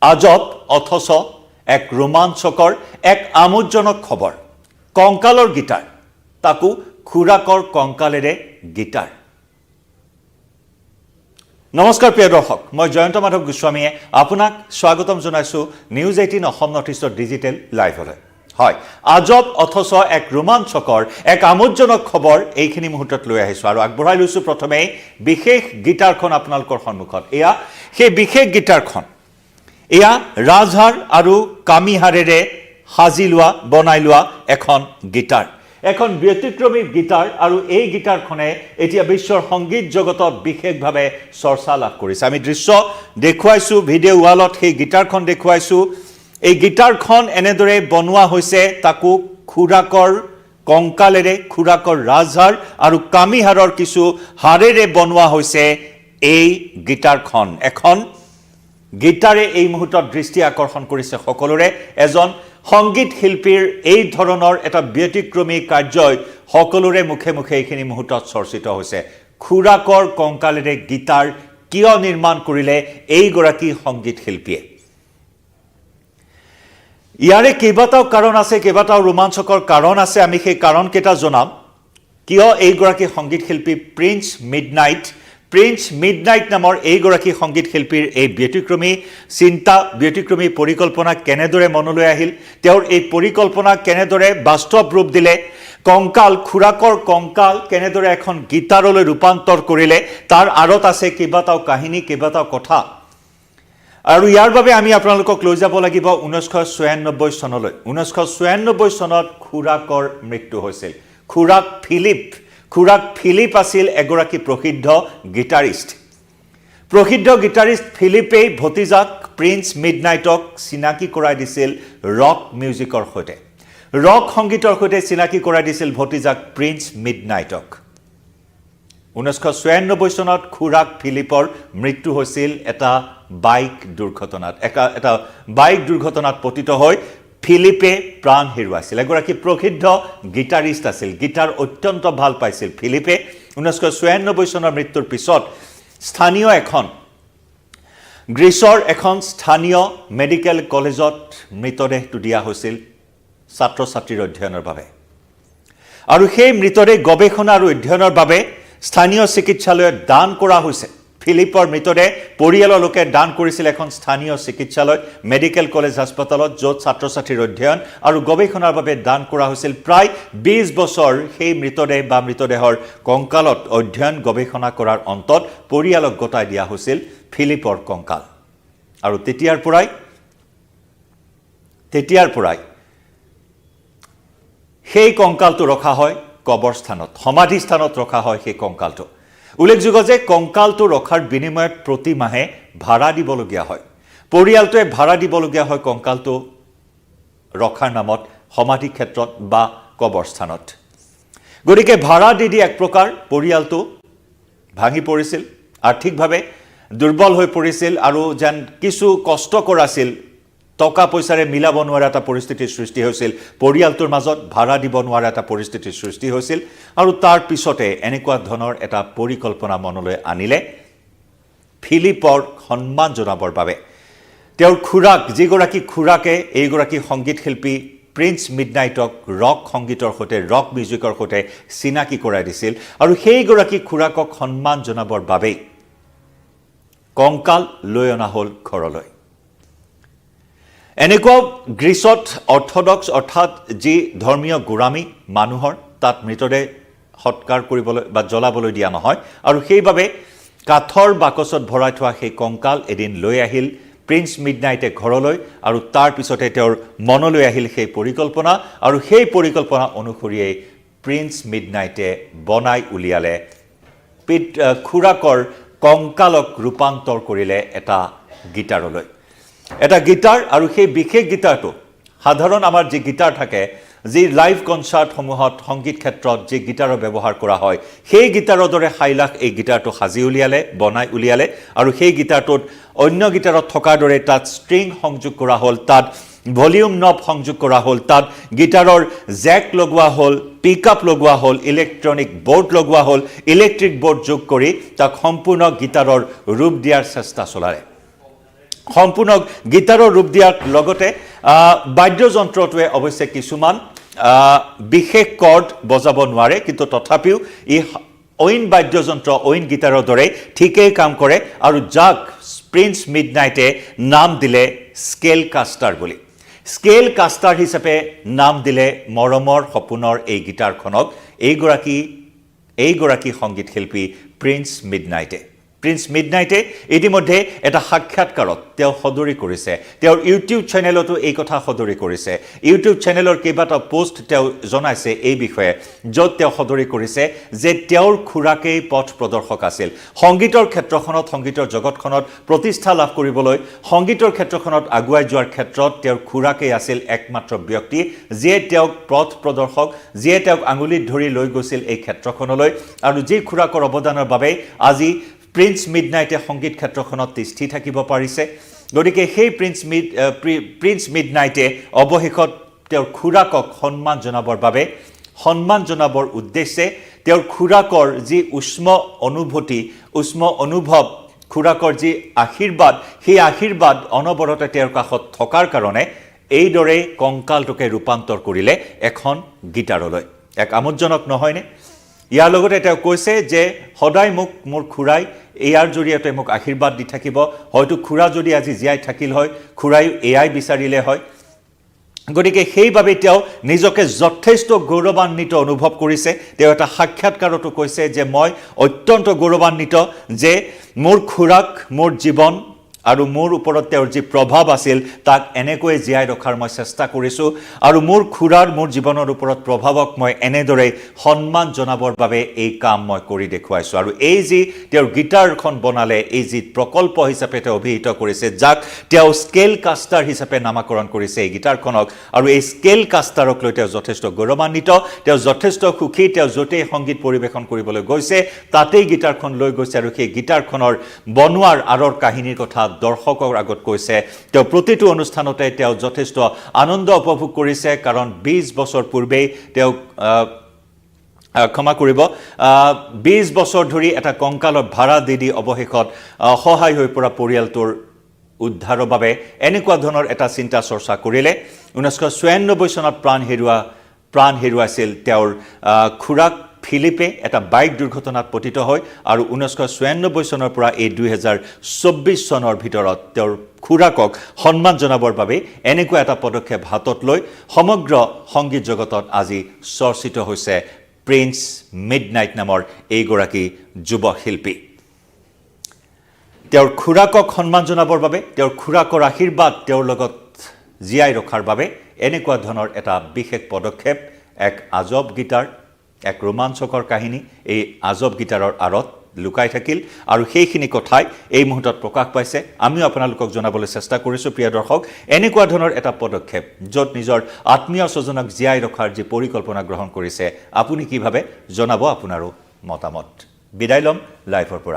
আজব অথচ এক ৰোমাঞ্চকৰ এক আমোদজনক খবৰ কংকালৰ গীটাৰ তাকো খুৰাকৰ কংকালেৰে গীটাৰ নমস্কাৰ প্ৰিয় দৰ্শক মই জয়ন্ত মাধৱ গোস্বামীয়ে আপোনাক স্বাগতম জনাইছো নিউজ 18 অসম নৰ্থ ইষ্টৰ ডিজিটেল লাইভলৈ হয় আজব অথচ এক ৰোমাঞ্চকৰ এক আমোদজনক খবৰ এইখিনি মুহূৰ্তত লৈ আহিছো আৰু আগবঢ়াই লৈছো প্ৰথমে বিশেষ গীটাৰখন আপোনালোকৰ সন্মুখত এয়া সেই বিশেষ গীটাৰখন এয়া ৰাজহাৰ আৰু কামিহাৰেৰে সাজি লোৱা বনাই লোৱা এখন গীটাৰ এখন ব্যতিক্ৰমী গীটাৰ আৰু এই গীটাৰখনে এতিয়া বিশ্বৰ সংগীত জগতত বিশেষভাৱে চৰ্চা লাভ কৰিছে আমি দৃশ্য দেখুৱাইছো ভিডিঅ' ৱালত সেই গীটাৰখন দেখুৱাইছো এই গীটাৰখন এনেদৰে বনোৱা হৈছে তাকো খুৰাকৰ কংকালেৰে খুৰাকৰ ৰাজহাৰ আৰু কামিহাৰৰ কিছু হাৰেৰে বনোৱা হৈছে এই গীটাৰখন এখন গীটাৰে এই মুহূৰ্তত দৃষ্টি আকৰ্ষণ কৰিছে সকলোৰে এজন সংগীত শিল্পীৰ এই ধৰণৰ এটা ব্যতিক্ৰমী কাৰ্যই সকলোৰে মুখে মুখে এইখিনি মুহূৰ্তত চৰ্চিত হৈছে খুৰাকৰ কংকালেৰে গীটাৰ কিয় নিৰ্মাণ কৰিলে এইগৰাকী সংগীত শিল্পীয়ে ইয়াৰে কেইবাটাও কাৰণ আছে কেইবাটাও ৰোমাঞ্চকৰ কাৰণ আছে আমি সেই কাৰণকেইটা জনাম কিয় এইগৰাকী সংগীত শিল্পী প্ৰিন্স মিডনাইট নামৰ এইগৰাকী সংগীত শিল্পীৰ এই ব্যতিক্ৰমী চিন্তা ব্যতিক্ৰমী পৰিকল্পনা কেনেদৰে মনলৈ আহিল তেওঁৰ এই পৰিকল্পনা কেনেদৰে বাস্তৱ ৰূপ দিলে কংকাল খুৰাকৰ কংকাল কেনেদৰে এখন গীটাৰলৈ ৰূপান্তৰ কৰিলে তাৰ আঁৰত আছে কেইবাটাও কাহিনী কেইবাটাও কথা আৰু ইয়াৰ বাবে আমি আপোনালোকক লৈ যাব লাগিব 1996 চনলৈ 1996 চনত খুৰাকৰ মৃত্যু হৈছিল খুৰাক ফিলিপ আছিল এগৰাকী প্ৰসিদ্ধ গীটাৰিষ্ট ফিলিপেই ভতিজাক প্ৰিন্স মিডনাইটক চিনাকি কৰাই দিছিল ৰক মিউজিকৰ সৈতে ৰক সংগীতৰ সৈতে চিনাকি কৰাই দিছিল ভতিজাক প্ৰিন্স মিডনাইটক 1996 চনত খুৰাক ফিলিপৰ মৃত্যু হৈছিল এটা বাইক দুৰ্ঘটনাত পতিত হৈ ফিলিপে প্ৰাণ হেৰুৱাইছিল এগৰাকী প্ৰসিদ্ধ গীটাৰিষ্ট আছিল গীটাৰ অত্যন্ত ভাল পাইছিল ফিলিপে 1996 চনৰ মৃত্যুৰ পিছত গ্ৰীচৰ এখন স্থানীয় মেডিকেল কলেজত মৃতদেহটো দিয়া হৈছিল ছাত্ৰ ছাত্ৰীৰ অধ্যয়নৰ বাবে আৰু সেই মৃতদেহ গৱেষণা আৰু অধ্যয়নৰ বাবে স্থানীয় চিকিৎসালয়ত দান কৰা হৈছে ফিলিপৰ মৃতদেহ পৰিয়ালৰ লোকে দান কৰিছিল এখন স্থানীয় চিকিৎসালয় মেডিকেল কলেজ হাস্পতালত য'ত ছাত্ৰ ছাত্ৰীৰ অধ্যয়ন আৰু গৱেষণাৰ বাবে দান কৰা হৈছিল প্ৰায় 20 বছৰ সেই মৃতদেহৰ কংকালত অধ্যয়ন গৱেষণা কৰাৰ অন্তত পৰিয়ালক গতাই দিয়া হৈছিল ফিলিপৰ কংকাল আৰু তেতিয়াৰ পৰাই সেই কংকালটো ৰখা হয় কবৰস্থানত সমাধিস্থানত ৰখা হয় সেই কংকালটো উল্লেখযোগ্য যে কংকালটো ৰখাৰ বিনিময়ত প্ৰতি মাহে ভাড়া দিবলগীয়া হয় পৰিয়ালটোৱে ভাড়া দিবলগীয়া হয় কংকালটো ৰখাৰ নামত সমাধি ক্ষেত্ৰত বা কবৰস্থানত গতিকে ভাড়া দি এক প্ৰকাৰ পৰিয়ালটো ভাঙি পৰিছিল আৰ্থিকভাৱে দুৰ্বল হৈ পৰিছিল আৰু যেন কিছু কষ্টকৰ আছিল টকা পইচাৰে মিলাব নোৱাৰা এটা পৰিস্থিতিৰ সৃষ্টি হৈছিল পৰিয়ালটোৰ মাজত ভাড়া দিব নোৱাৰা এটা পৰিস্থিতিৰ সৃষ্টি হৈছিল আৰু তাৰ পিছতে এনেকুৱা ধৰণৰ এটা পৰিকল্পনা মনলৈ আনিলে ফিলিপৰ সন্মান জনাবৰ বাবে তেওঁৰ খুৰাক যিগৰাকী খুৰাকে এইগৰাকী সংগীত শিল্পী প্ৰিন্স মিডনাইটক ৰক সংগীতৰ সৈতে ৰক মিউজিকৰ সৈতে চিনাকি কৰাই দিছিল আৰু সেইগৰাকী খুৰাকক সন্মান জনাবৰ বাবে কংকাল লৈ অনা হ'ল ঘৰলৈ এনেকুৱা গ্ৰীচত অৰ্থডক্স অৰ্থাৎ যি ধৰ্মীয় গোৰামী মানুহৰ তাত মৃতদেহ সৎকাৰ কৰিবলৈ বা জ্বলাবলৈ দিয়া নহয় আৰু সেইবাবে কাঠৰ বাকচত ভৰাই থোৱা সেই কংকাল এদিন লৈ আহিল প্ৰিন্স মিডনাইটে ঘৰলৈ আৰু তাৰ পিছতে তেওঁৰ মনলৈ আহিল সেই পৰিকল্পনা আৰু সেই পৰিকল্পনা অনুসৰিয়ে প্ৰিন্স মিডনাইটে বনাই উলিয়ালে খুৰাকৰ কংকালক ৰূপান্তৰ কৰিলে এটা গীটাৰলৈ এটা গীটাৰ আৰু সেই বিশেষ গীটাৰটো সাধাৰণ আমাৰ যি গীটাৰ থাকে যি লাইভ কনচাৰ্টসমূহত সংগীত ক্ষেত্ৰত যি গীটাৰৰ ব্যৱহাৰ কৰা হয় সেই গীটাৰৰ দৰে হাইলাখ এই গীটাৰটো সাজি উলিয়ালে বনাই উলিয়ালে আৰু সেই গীটাৰটোত অন্য গীটাৰত থকাৰ দৰে তাত ষ্ট্ৰিং সংযোগ কৰা হ'ল তাত ভলিউম নব সংযোগ কৰা হ'ল তাত গীটাৰৰ জেক লগোৱা হ'ল পিকআপ লগোৱা হ'ল ইলেক্ট্ৰনিক বোৰ্ড লগোৱা হ'ল ইলেক্ট্ৰিক বোৰ্ড যোগ কৰি তাক সম্পূৰ্ণ গীটাৰৰ ৰূপ দিয়াৰ চেষ্টা চলালে সম্পূৰ্ণ গীটাৰৰ ৰূপ দিয়াৰ লগতে বাদ্যযন্ত্ৰটোৱে অৱশ্যে কিছুমান বিশেষ কৰ্ড বজাব নোৱাৰে কিন্তু তথাপিও ই অইন বাদ্যযন্ত্ৰ অইন গীটাৰৰ দৰে ঠিকেই কাম কৰে আৰু যাক প্ৰিন্স মিডনাইটে নাম দিলে স্কেল কাষ্টাৰ বুলি স্কেল কাষ্টাৰ হিচাপে নাম দিলে মৰমৰ সপোনৰ এই গীটাৰখনক এইগৰাকী সংগীত শিল্পী প্ৰিন্স মিডনাইটে ইতিমধ্যে এটা সাক্ষাৎকাৰত তেওঁ সদৰি কৰিছে তেওঁৰ ইউটিউব চেনেলতো এই কথা সদৰি কৰিছে ইউটিউব চেনেলৰ কেইবাটাও পোষ্ট তেওঁ জনাইছে এই বিষয়ে য'ত তেওঁ সদৰি কৰিছে যে তেওঁৰ খুৰাকেই পথ প্ৰদৰ্শক আছিল সংগীতৰ ক্ষেত্ৰখনত সংগীতৰ জগতখনত প্ৰতিষ্ঠা লাভ কৰিবলৈ সংগীতৰ ক্ষেত্ৰখনত আগুৱাই যোৱাৰ ক্ষেত্ৰত তেওঁৰ খুৰাকেই আছিল একমাত্ৰ ব্যক্তি যিয়ে তেওঁক পথ প্ৰদৰ্শক যিয়ে তেওঁক আঙুলিত ধৰি লৈ গৈছিল এই ক্ষেত্ৰখনলৈ আৰু যি খুৰাকৰ অৱদানৰ বাবে আজি প্ৰিন্স মিডনাইটে সংগীত ক্ষেত্ৰখনত তিষ্ঠি থাকিব পাৰিছে গতিকে সেই প্ৰিন্স মিডনাইটে অৱশেষত তেওঁৰ খুৰাকক সন্মান জনাবৰ উদ্দেশ্যে তেওঁৰ খুৰাকৰ যি উষ্ম অনুভৱ খুৰাকৰ যি আশীৰ্বাদ সেই আশীৰ্বাদ অনবৰতে তেওঁৰ কাষত থকাৰ কাৰণে এইদৰে কংকালটোকে ৰূপান্তৰ কৰিলে এখন গীটাৰলৈ এক আমোদজনক নহয়নে ইয়াৰ লগতে তেওঁ কৈছে যে সদায় মোৰ খুৰাই ইয়াৰ জৰিয়তে মোক আশীৰ্বাদ দি থাকিব হয়তো খুৰা যদি আজি জীয়াই থাকিল হয় খুৰাই এয়াই বিচাৰিলে হয় গতিকে সেইভাবে তেওঁ নিজকে যথেষ্ট গৌৰৱান্বিত অনুভৱ কৰিছে তেওঁ এটা সাক্ষাৎকাৰতো কৈছে যে মই অত্যন্ত গৌৰৱান্বিত যে মোৰ খুৰাক মোৰ জীৱন আৰু মোৰ ওপৰত তেওঁৰ যি প্ৰভাৱ আছিল তাক এনেকৈ জীয়াই ৰখাৰ মই চেষ্টা কৰিছো আৰু মোৰ খুৰাৰ মোৰ জীৱনৰ ওপৰত প্ৰভাৱক মই এনেদৰে সন্মান জনাবৰ বাবে এই কাম মই কৰি দেখুৱাইছো আৰু এই যি তেওঁৰ গীটাৰখন বনালে এই যি প্ৰকল্প হিচাপে তেওঁ অভিহিত কৰিছে যাক তেওঁ স্কেল কাষ্টাৰ হিচাপে নামকৰণ কৰিছে এই গীটাৰখনক আৰু এই স্কেল কাষ্টাৰক লৈ তেওঁ যথেষ্ট গৌৰৱান্বিত তেওঁ যথেষ্ট সুখী তেওঁ য'তেই সংগীত পৰিৱেশন কৰিবলৈ গৈছে তাতেই গীটাৰখন লৈ গৈছে আৰু সেই গীটাৰখনৰ বনোৱাৰ আঁৰৰ কাহিনীৰ কথা দৰ্শকৰ আগত কৈছে তেওঁ প্ৰতিটো অনুষ্ঠানতে তেওঁ যথেষ্ট আনন্দ উপভোগ কৰিছে কাৰণ 20 বছৰ পূৰ্বে তেওঁ ক্ষমা কৰিব 20 বছৰ ধৰি এটা কংকালত ভাড়া দি অৱশেষত সহায় হৈ পৰা পৰিয়ালটোৰ উদ্ধাৰৰ বাবে এনেকুৱা ধৰণৰ এটা চিন্তা চৰ্চা কৰিলে 1996 চনত প্ৰাণ হেৰুৱাইছিল তেওঁৰ খুৰাক ফিলিপে এটা বাইক দুৰ্ঘটনাত পতিত হয় আৰু 1996 চনৰ পৰা এই 2024 চনৰ ভিতৰত তেওঁৰ খুৰাকক সন্মান জনাবৰ বাবে এনেকুৱা এটা পদক্ষেপ হাতত লৈ সমগ্ৰ সংগীত জগতত আজি চৰ্চিত হৈছে প্ৰিন্স মিডনাইট নামৰ এইগৰাকী যুৱ শিল্পী তেওঁৰ খুৰাকক সন্মান জনাবৰ বাবে তেওঁৰ খুৰাকৰ আশীৰ্বাদ তেওঁৰ লগত জীয়াই ৰখাৰ বাবে এনেকুৱা ধৰণৰ এটা বিশেষ পদক্ষেপ এক আজব গীটাৰ এক ৰোমাঞ্চকৰ কাহিনী এই আজব গীটাৰৰ আঁৰত লুকাই থাকিল আৰু সেইখিনি কথাই এই মুহূৰ্তত প্ৰকাশ পাইছে আমিও আপোনালোকক জনাবলৈ চেষ্টা কৰিছো প্ৰিয় দৰ্শক এনেকুৱা ধৰণৰ এটা পদক্ষেপ য'ত নিজৰ আত্মীয় স্বজনক জীয়াই ৰখাৰ যি পৰিকল্পনা গ্ৰহণ কৰিছে আপুনি কি ভাবে জনাব আপোনাৰো মতামত বিদায় লম লাইভৰ পৰা